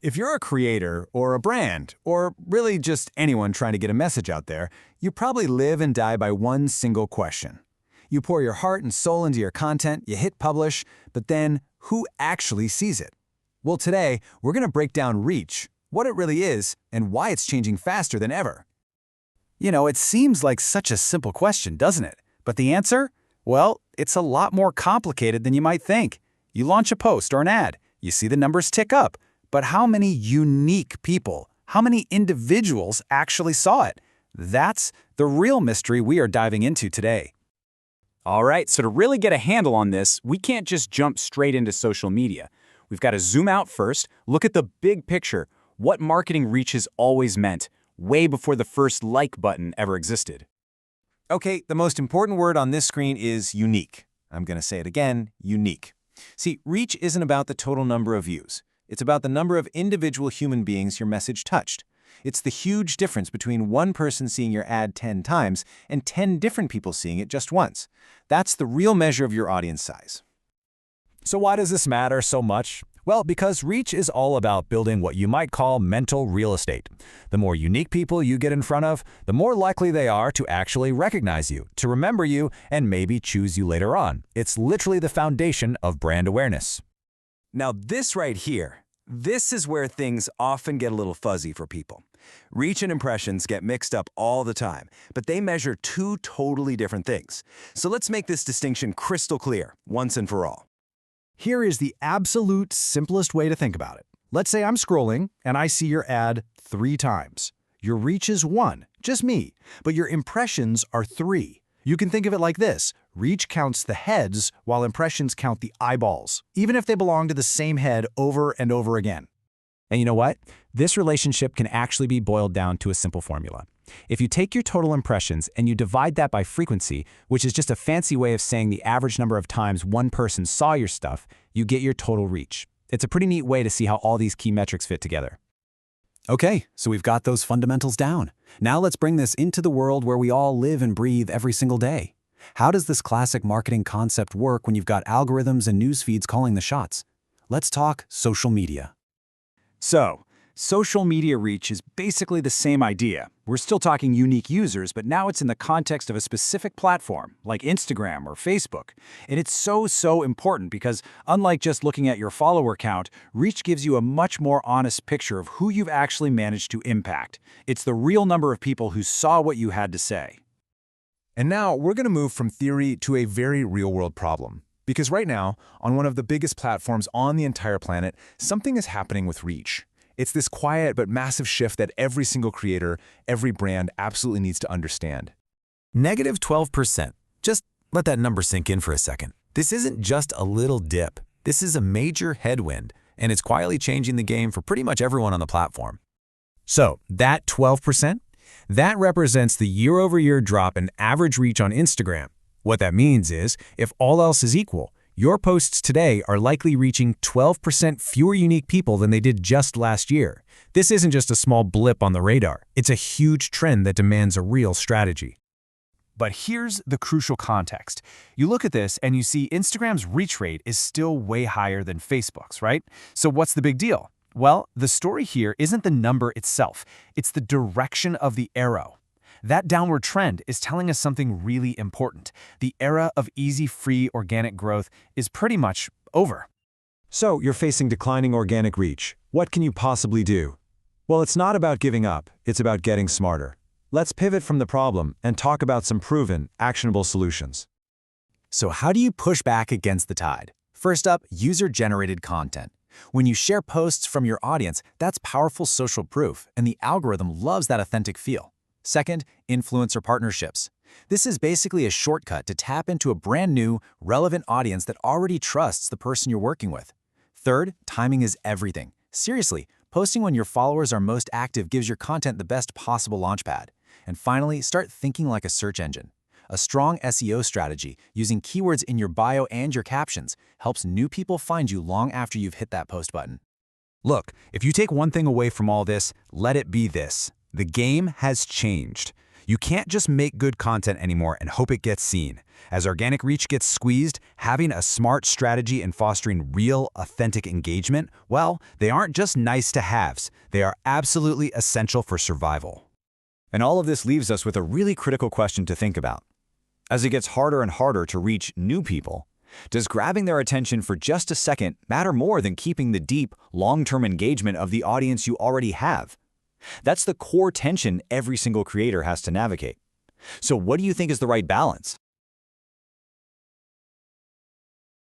If you're a creator or a brand, or really just anyone trying to get a message out there, you probably live and die by one single question. You pour your heart and soul into your content, you hit publish, but then who actually sees it? Well, today, we're going to break down reach, what it really is, and why it's changing faster than ever. You know, it seems like such a simple question, doesn't it? But the answer? Well, it's a lot more complicated than you might think. You launch a post or an ad, you see the numbers tick up. But how many unique people, how many individuals actually saw it? That's the real mystery we are diving into today. All right, so to really get a handle on this, we can't just jump straight into social media. We've got to zoom out first, look at the big picture, what marketing reach has always meant, way before the first like button ever existed. Okay, the most important word on this screen is unique. I'm going to say it again, unique. See, reach isn't about the total number of views. It's about the number of individual human beings your message touched. It's the huge difference between one person seeing your ad 10 times and 10 different people seeing it just once. That's the real measure of your audience size. So why does this matter so much? Well, because reach is all about building what you might call mental real estate. The more unique people you get in front of, the more likely they are to actually recognize you, to remember you, and maybe choose you later on. It's literally the foundation of brand awareness. Now this right here, this is where things often get a little fuzzy for people. Reach and impressions get mixed up all the time, but they measure two totally different things. So let's make this distinction crystal clear, once and for all. Here is the absolute simplest way to think about it. Let's say I'm scrolling and I see your ad 3 times. Your reach is 1, just me, but your impressions are 3. You can think of it like this. Reach counts the heads while impressions count the eyeballs, even if they belong to the same head over and over again. And you know what? This relationship can actually be boiled down to a simple formula. If you take your total impressions and you divide that by frequency, which is just a fancy way of saying the average number of times one person saw your stuff, you get your total reach. It's a pretty neat way to see how all these key metrics fit together. Okay, so we've got those fundamentals down. Now let's bring this into the world where we all live and breathe every single day. How does this classic marketing concept work when you've got algorithms and news feeds calling the shots? Let's talk social media. So, social media reach is basically the same idea. We're still talking unique users, but now it's in the context of a specific platform, like Instagram or Facebook. And it's so important because unlike just looking at your follower count, reach gives you a much more honest picture of who you've actually managed to impact. It's the real number of people who saw what you had to say. And now we're going to move from theory to a very real-world problem. Because right now, on one of the biggest platforms on the entire planet, something is happening with reach. It's this quiet but massive shift that every single creator, every brand absolutely needs to understand. Negative 12%. Just let that number sink in for a second. This isn't just a little dip. This is a major headwind, and it's quietly changing the game for pretty much everyone on the platform. So, that 12%? That represents the year-over-year drop in average reach on Instagram. What that means is, if all else is equal, your posts today are likely reaching 12% fewer unique people than they did just last year. This isn't just a small blip on the radar. It's a huge trend that demands a real strategy. But here's the crucial context. You look at this and you see Instagram's reach rate is still way higher than Facebook's, right? So what's the big deal? Well, the story here isn't the number itself. It's the direction of the arrow. That downward trend is telling us something really important. The era of easy, free, organic growth is pretty much over. So, you're facing declining organic reach. What can you possibly do? Well, it's not about giving up, it's about getting smarter. Let's pivot from the problem and talk about some proven, actionable solutions. So how do you push back against the tide? First up, user-generated content. When you share posts from your audience, that's powerful social proof, and the algorithm loves that authentic feel. Second, influencer partnerships. This is basically a shortcut to tap into a brand new, relevant audience that already trusts the person you're working with. Third, timing is everything. Seriously, posting when your followers are most active gives your content the best possible launchpad. And finally, start thinking like a search engine. A strong SEO strategy, using keywords in your bio and your captions, helps new people find you long after you've hit that post button. Look, if you take one thing away from all this, let it be this. The game has changed. You can't just make good content anymore and hope it gets seen. As organic reach gets squeezed, having a smart strategy in fostering real, authentic engagement, well, they aren't just nice-to-haves. They are absolutely essential for survival. And all of this leaves us with a really critical question to think about. As it gets harder and harder to reach new people, does grabbing their attention for just a second matter more than keeping the deep, long-term engagement of the audience you already have? That's the core tension every single creator has to navigate. So what do you think is the right balance?